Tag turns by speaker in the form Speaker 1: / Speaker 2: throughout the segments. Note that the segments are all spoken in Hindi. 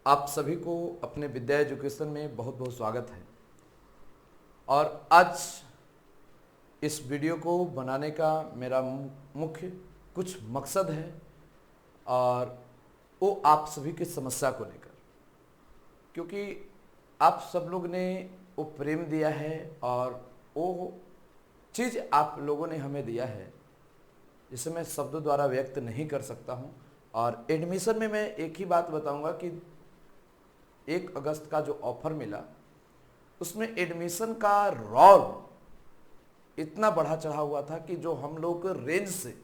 Speaker 1: आप सभी को अपने विद्या एजुकेशन में बहुत बहुत स्वागत है। और आज इस वीडियो को बनाने का मेरा मुख्य कुछ मकसद है और वो आप सभी की समस्या को लेकर, क्योंकि आप सब लोग ने वो प्रेम दिया है और वो चीज़ आप लोगों ने हमें दिया है जिसे मैं शब्दों द्वारा व्यक्त नहीं कर सकता हूँ। और एडमिशन में मैं एक ही बात बताऊंगा कि 1 अगस्त का जो ऑफर मिला उसमें एडमिशन का रोल इतना बढ़ा चढ़ा हुआ था कि जो हम लोग रेंज से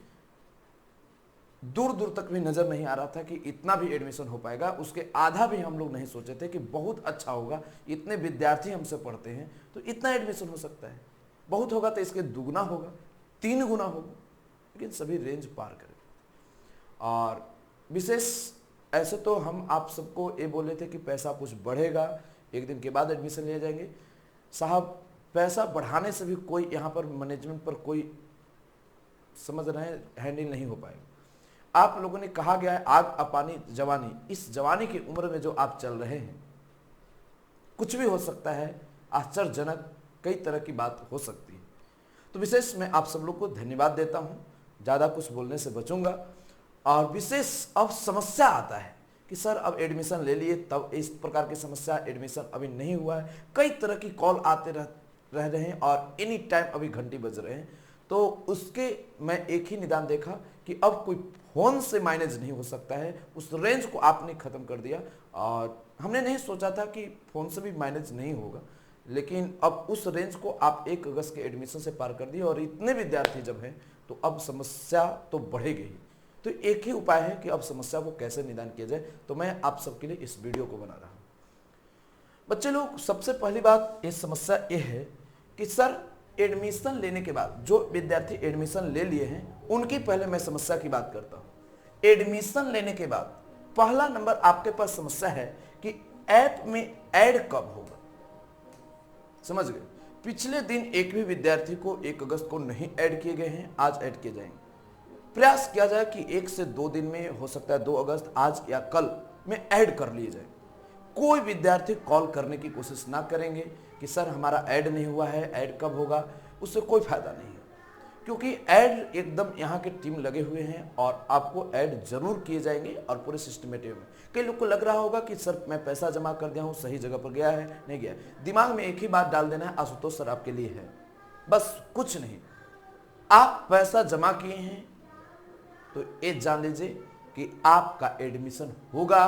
Speaker 1: दूर दूर तक भी नज़र नहीं आ रहा था कि इतना भी एडमिशन हो पाएगा। उसके आधा भी हम लोग नहीं सोचे थे कि बहुत अच्छा होगा, इतने विद्यार्थी हमसे पढ़ते हैं तो इतना एडमिशन हो सकता है, बहुत होगा तो इसके दुगना होगा, 3 गुना होगा, लेकिन सभी रेंज पार करें। और विशेष ऐसे तो हम आप सबको ये बोले थे कि पैसा कुछ बढ़ेगा, 1 दिन के बाद एडमिशन ले जाएंगे। साहब, पैसा बढ़ाने से भी कोई यहाँ पर मैनेजमेंट पर कोई समझ रहे हैं हैंडल नहीं हो पाएगा। आप लोगों ने कहा गया है आग अपानी जवानी, इस जवानी की उम्र में जो आप चल रहे हैं कुछ भी हो सकता है, आश्चर्यजनक कई तरह की बात हो सकती है। तो विशेष मैं आप सब लोग को धन्यवाद देता हूँ, ज़्यादा कुछ बोलने से बचूंगा। और विशेष अब समस्या आता है कि सर अब एडमिशन ले लिए तब इस प्रकार की समस्या, एडमिशन अभी नहीं हुआ है, कई तरह की कॉल आते रह रहे हैं और एनी टाइम अभी घंटी बज रहे हैं। तो उसके मैं एक ही निदान देखा कि अब कोई फोन से मैनेज नहीं हो सकता है, उस रेंज को आपने ख़त्म कर दिया। और हमने नहीं सोचा था कि फ़ोन से भी मैनेज नहीं होगा, लेकिन अब उस रेंज को आप 1 अगस्त के एडमिशन से पार कर दिए और इतने विद्यार्थी जब हैं तो अब समस्या तो बढ़ेगी ही। तो एक ही उपाय है कि अब समस्या को कैसे निदान किया जाए, तो मैं आप सबके लिए इस वीडियो को बना रहा हूँ। बच्चे लोग, सबसे पहली बात ये समस्या ये है कि सर एडमिशन लेने के बाद जो विद्यार्थी एडमिशन ले लिए हैं उनकी पहले मैं समस्या की बात करता हूँ। एडमिशन लेने के बाद पहला नंबर आपके पास समस्या है कि ऐप में ऐड कब होगा। समझ गए? पिछले दिन एक भी विद्यार्थी को 1 अगस्त को नहीं ऐड किए गए हैं, आज ऐड किए जाएंगे। प्रयास किया जाए कि 1 से 2 दिन में, हो सकता है 2 अगस्त आज या कल में ऐड कर लिए जाए। कोई विद्यार्थी कॉल करने की कोशिश ना करेंगे कि सर हमारा ऐड नहीं हुआ है, ऐड कब होगा, उससे कोई फायदा नहीं है, क्योंकि ऐड एकदम यहाँ के टीम लगे हुए हैं और आपको ऐड जरूर किए जाएंगे और पूरे सिस्टमेटिक में। कई लोग को लग रहा होगा कि सर मैं पैसा जमा कर दिया हूँ, सही जगह पर गया है नहीं गया। दिमाग में एक ही बात डाल देना है, आशुतोष सर आपके लिए है, बस कुछ नहीं। आप पैसा जमा किए हैं तो ये जान लीजिए कि आपका एडमिशन होगा,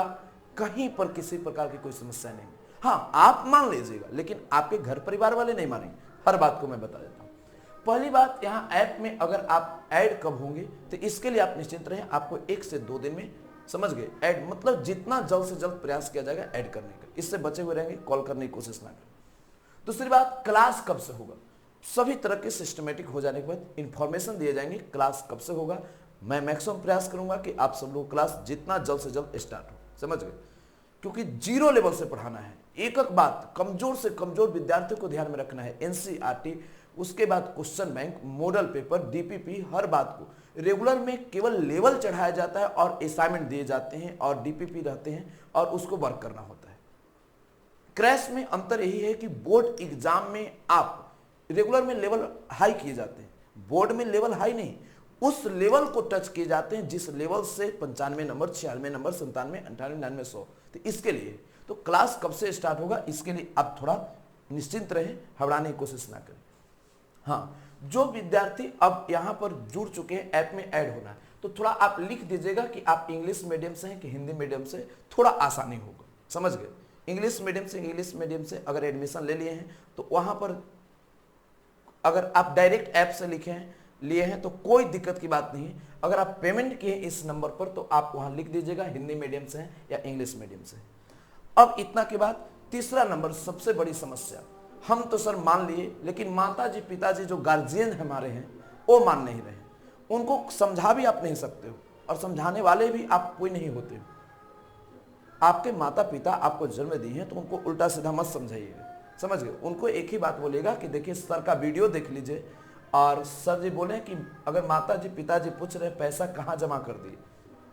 Speaker 1: कहीं पर किसी प्रकार की कोई समस्या नहीं। हाँ, आप मान लीजिएगा, लेकिन आपके घर परिवार वाले नहीं मानेंगे। हर बात को मैं बता देता हूँ। पहली बात, यहाँ ऐप में अगर आप ऐड कब होंगे तो इसके लिए आप निश्चिंत रहें, आपको 1 से 2 दिन में, समझ गए, ऐड मतलब जितना जल्द से जल्द प्रयास किया जाएगा ऐड करने का, इससे बचे हुए रहेंगे, कॉल करने की कोशिश ना करें। दूसरी बात, क्लास कब से होगा। सभी तरह के सिस्टमेटिक हो जाने के बाद इंफॉर्मेशन दिए जाएंगे क्लास कब से होगा। मैं मैक्सिमम प्रयास करूंगा कि आप सब लोग क्लास जितना जल्द से जल्द स्टार्ट हो, समझ गए, क्योंकि 0 लेवल से पढ़ाना है। एक बात, कमजोर से कमजोर विद्यार्थियों को ध्यान में रखना है। एनसीईआरटी, उसके बाद question bank, model paper, DPP, हर बात को रेगुलर में केवल लेवल चढ़ाया जाता है और असाइनमेंट दिए जाते हैं और डीपीपी रहते हैं और उसको वर्क करना होता है। क्रैश में अंतर यही है कि बोर्ड एग्जाम में आप रेगुलर में लेवल हाई किए जाते हैं, बोर्ड में लेवल हाई नहीं, उस लेवल को टच किए जाते हैं जिस लेवल से 95 नंबर, 96 नंबर, 97, 98, 99, 100। तो इसके लिए तो क्लास कब से स्टार्ट होगा, इसके लिए आप थोड़ा निश्चिंत रहें, घबराने की कोशिश ना करें। हाँ, जो विद्यार्थी अब यहाँ पर जुड़ चुके हैं, ऐप में ऐड होना है, तो थोड़ा आप लिख दीजिएगा कि आप इंग्लिश मीडियम से हैं कि हिंदी मीडियम से, थोड़ा आसानी होगा, समझ गए। इंग्लिश मीडियम से अगर एडमिशन ले लिए हैं तो वहाँ पर अगर आप डायरेक्ट ऐप से लिखे हैं, लिए हैं तो कोई दिक्कत की बात नहीं है। अगर आप पेमेंट किए इस नंबर पर तो आप वहां लिख दीजिएगा हिंदी मीडियम से या इंग्लिश मीडियम से। अब इतना के बाद तीसरा नंबर, सबसे बड़ी समस्या, हम तो सर मान लिए, लेकिन माताजी पिताजी जो गार्जियन हमारे हैं वो मान नहीं रहे। उनको समझा भी आप नहीं सकते हो और समझाने वाले भी आप कोई नहीं होते हो। आपके माता पिता आपको जन्म दिए हैं तो उनको उल्टा सीधा मत समझाइएगा, समझ गए। उनको एक ही बात बोलेगा कि देखिए सर का वीडियो देख लीजिए और सर जी बोले कि अगर माता जी पिताजी पूछ रहे पैसा कहाँ जमा कर दिए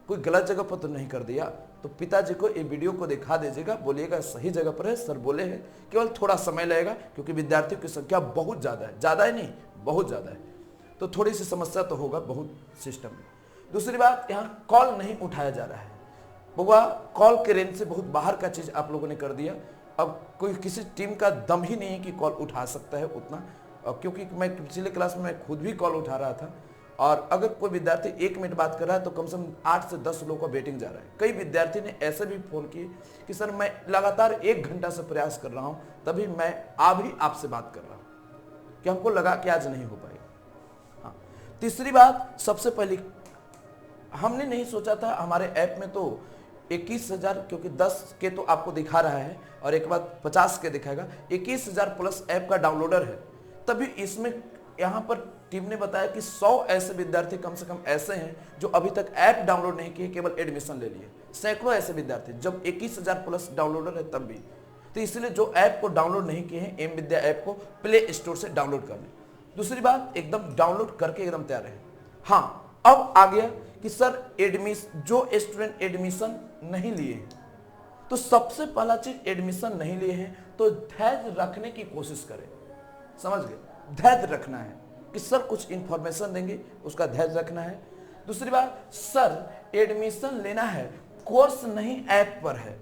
Speaker 1: कोई गलत जगह पर तो नहीं कर दिया, तो पिताजी को ये वीडियो को दिखा दीजिएगा, बोलिएगा सही जगह पर है, सर बोले हैं, केवल थोड़ा समय लगेगा क्योंकि विद्यार्थियों की संख्या बहुत ज़्यादा है, ज़्यादा है नहीं बहुत ज़्यादा है, तो थोड़ी सी समस्या तो होगा बहुत सिस्टम में। दूसरी बात, यहाँ कॉल नहीं उठाया जा रहा है। बउआ कॉल के रेंज से बहुत बाहर का चीज़ आप लोगों ने कर दिया। अब कोई किसी टीम का दम ही नहीं है कि कॉल उठा सकता है उतना, क्योंकि मैं पिछले क्लास में मैं खुद भी कॉल उठा रहा था, और अगर कोई विद्यार्थी 1 मिनट बात कर रहा है तो कम से कम 8 से 10 लोगों का वेटिंग जा रहा है। कई विद्यार्थी ने ऐसे भी फोन किए कि सर मैं लगातार 1 घंटा से प्रयास कर रहा हूं, तभी मैं अभी आपसे बात कर रहा हूं, कि हमको लगा कि आज नहीं हो पाएगा। हाँ, तीसरी बात, सबसे पहली हमने नहीं सोचा था हमारे ऐप में तो 21,000, क्योंकि 10 के तो आपको दिखा रहा है और एक बार 50 के दिखाएगा, 21,000 प्लस ऐप का डाउनलोडर है। तभी इसमें यहाँ पर टीम ने बताया कि 100 ऐसे विद्यार्थी कम से कम ऐसे हैं जो अभी तक ऐप डाउनलोड नहीं किए, केवल एडमिशन ले लिए। सैकड़ों ऐसे विद्यार्थी, जब 21,000 प्लस डाउनलोडर है तब भी, तो इसलिए जो ऐप को डाउनलोड नहीं किए हैं, एम विद्या ऐप को प्ले स्टोर से डाउनलोड कर लें। दूसरी बात, एकदम डाउनलोड करके एकदम तैयार है। हाँ, अब आ गया कि सर जो स्टूडेंट एडमिशन नहीं लिए हैं, तो सबसे पहला चीज एडमिशन नहीं लिए हैं तो धैर्य रखने की कोशिश करें। समझ गए, धैर्य रखना है कि सर कुछ इंफॉर्मेशन देंगे, उसका धैर्य रखना है। दूसरी बात, सर एडमिशन लेना है, कोर्स नहीं ऐप पर है।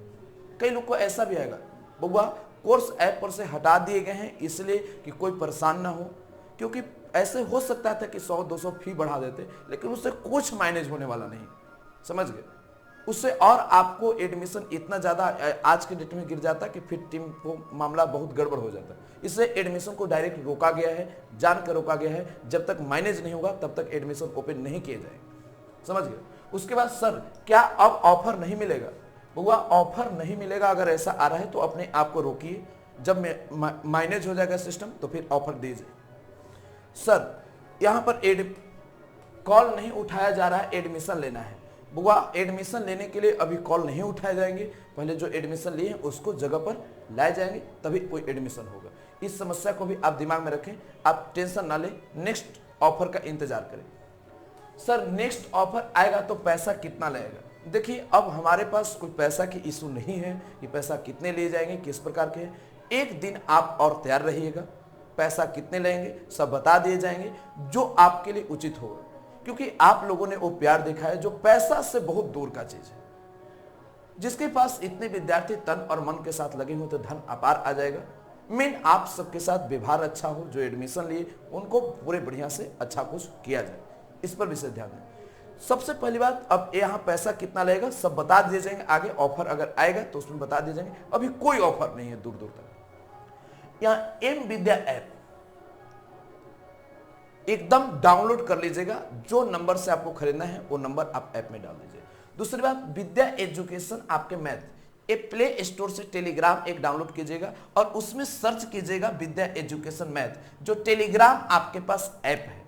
Speaker 1: कई लोग को ऐसा भी आएगा, बउआ कोर्स ऐप पर से हटा दिए गए हैं इसलिए कि कोई परेशान ना हो, क्योंकि ऐसे हो सकता था कि 100-200 फी बढ़ा देते, लेकिन उससे कुछ मैनेज होने वाला नहीं। समझ गए, उससे और आपको एडमिशन इतना ज़्यादा आज के डेट में गिर जाता कि फिर टीम को मामला बहुत गड़बड़ हो जाता। इससे एडमिशन को डायरेक्ट रोका गया है, जानकर रोका गया है। जब तक मैनेज नहीं होगा तब तक एडमिशन ओपन नहीं किए जाएंगे। समझ गए। उसके बाद सर क्या अब ऑफर नहीं मिलेगा? बुआ ऑफर नहीं मिलेगा, अगर ऐसा आ रहा है तो अपने आप को रोकिए, जब मैनेज हो जाएगा सिस्टम तो फिर ऑफर दीजिए। सर यहाँ पर कॉल नहीं उठाया जा रहा है, एडमिशन लेना है। बुआ एडमिशन लेने के लिए अभी कॉल नहीं उठाए जाएंगे, पहले जो एडमिशन लिए हैं उसको जगह पर लाए जाएंगे तभी कोई एडमिशन होगा। इस समस्या को भी आप दिमाग में रखें, आप टेंशन ना लें, नेक्स्ट ऑफर का इंतजार करें। सर नेक्स्ट ऑफर आएगा तो पैसा कितना लगेगा? देखिए अब हमारे पास कोई पैसा की इशू नहीं है कि पैसा कितने लिए जाएंगे, किस प्रकार के हैं। एक दिन आप और तैयार रहिएगा, पैसा कितने लेंगे सब बता दिए जाएंगे, जो आपके लिए उचित होगा, क्योंकि आप लोगों ने वो प्यार देखा है जो पैसा से बहुत दूर का चीज है। जिसके पास इतने विद्यार्थी तन और मन के साथ लगे हो तो धन अपार आ जाएगा। मेन आप सबके साथ व्यवहार अच्छा हो, जो एडमिशन लिए उनको पूरे बढ़िया से अच्छा कुछ किया जाए, इस पर विशेष ध्यान दें। सबसे पहली बात, अब यहाँ पैसा कितना लगेगा सब बता दिए जाएंगे, आगे ऑफर अगर आएगा तो उसमें बता दिए जाएंगे। अभी कोई ऑफर नहीं है दूर दूर तक। यहाँ एम विद्या ऐप एकदम डाउनलोड कर लीजिएगा, जो नंबर से आपको खरीदना है वो नंबर आप ऐप में डाल दीजिए। दूसरी बात, विद्या एजुकेशन आपके मैथ, ए प्ले स्टोर से टेलीग्राम एक डाउनलोड कीजिएगा और उसमें सर्च कीजिएगा विद्या एजुकेशन मैथ, जो टेलीग्राम आपके पास ऐप है,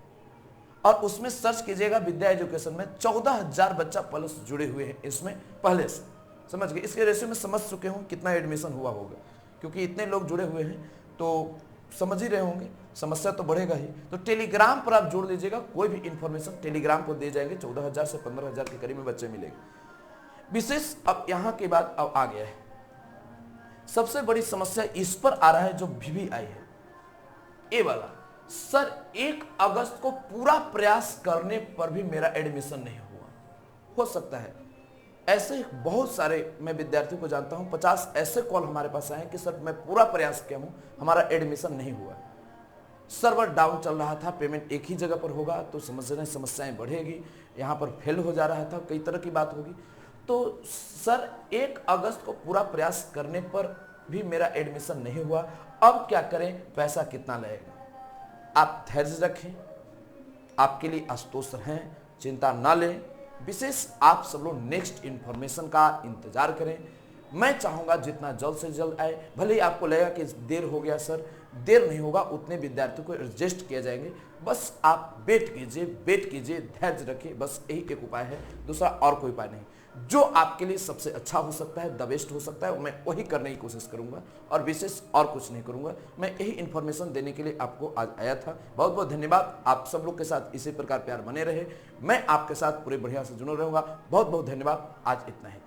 Speaker 1: और उसमें सर्च कीजिएगा विद्या एजुकेशन में। 14,000 बच्चा प्लस जुड़े हुए हैं इसमें पहले से। समझ गए, इसके रेशियो में समझ चुके हूँ कितना एडमिशन हुआ होगा, क्योंकि इतने लोग जुड़े हुए हैं तो समझ ही रहे होंगे, समस्या तो बढ़ेगा ही। तो टेलीग्राम पर आप जोड़ लीजिएगा, कोई भी इंफॉर्मेशन टेलीग्राम को दे जाएंगे। 14,000 से 15,000 के करीब में बच्चे मिलेंगे। विशेष अब यहाँ के बाद अब आ गया है सबसे बड़ी समस्या, इस पर आ रहा है जो VVI है, ए वाला। सर 1 अगस्त को पूरा प्रयास करने पर भी मेरा एडमिशन नहीं हुआ। हो सकता है ऐसे बहुत सारे, मैं विद्यार्थियों को जानता हूं, 50 ऐसे कॉल हमारे पास आए कि सर मैं पूरा प्रयास किया हूं, हमारा एडमिशन नहीं हुआ। सर्वर डाउन चल रहा था, पेमेंट एक ही जगह पर होगा तो समझ रहे हैं समस्याएं बढ़ेगी, यहाँ पर फेल हो जा रहा था, कई तरह की बात होगी। तो सर 1 अगस्त को पूरा प्रयास करने पर भी मेरा एडमिशन नहीं हुआ, अब क्या करें, पैसा कितना लगेगा? आप धैर्य रखें, आपके लिए आशुतोष हैं, चिंता ना लें। विशेष आप सब लोग नेक्स्ट इंफॉर्मेशन का इंतजार करें। मैं चाहूंगा जितना जल्द से जल्द आए, भले ही आपको लगेगा कि देर हो गया सर, देर नहीं होगा, उतने विद्यार्थियों को एडजस्ट किया जाएंगे। बस आप वेट कीजिए, धैर्य रखिए, बस यही एक उपाय है, दूसरा और कोई उपाय नहीं। जो आपके लिए सबसे अच्छा हो सकता है, द बेस्ट हो सकता है, मैं वही करने की कोशिश करूंगा और विशेष और कुछ नहीं करूंगा। मैं यही इन्फॉर्मेशन देने के लिए आपको आज आया था। बहुत बहुत धन्यवाद। आप सब लोग के साथ इसी प्रकार प्यार बने रहे, मैं आपके साथ पूरे बढ़िया से जुड़ा रहूंगा। बहुत बहुत धन्यवाद। आज इतना ही।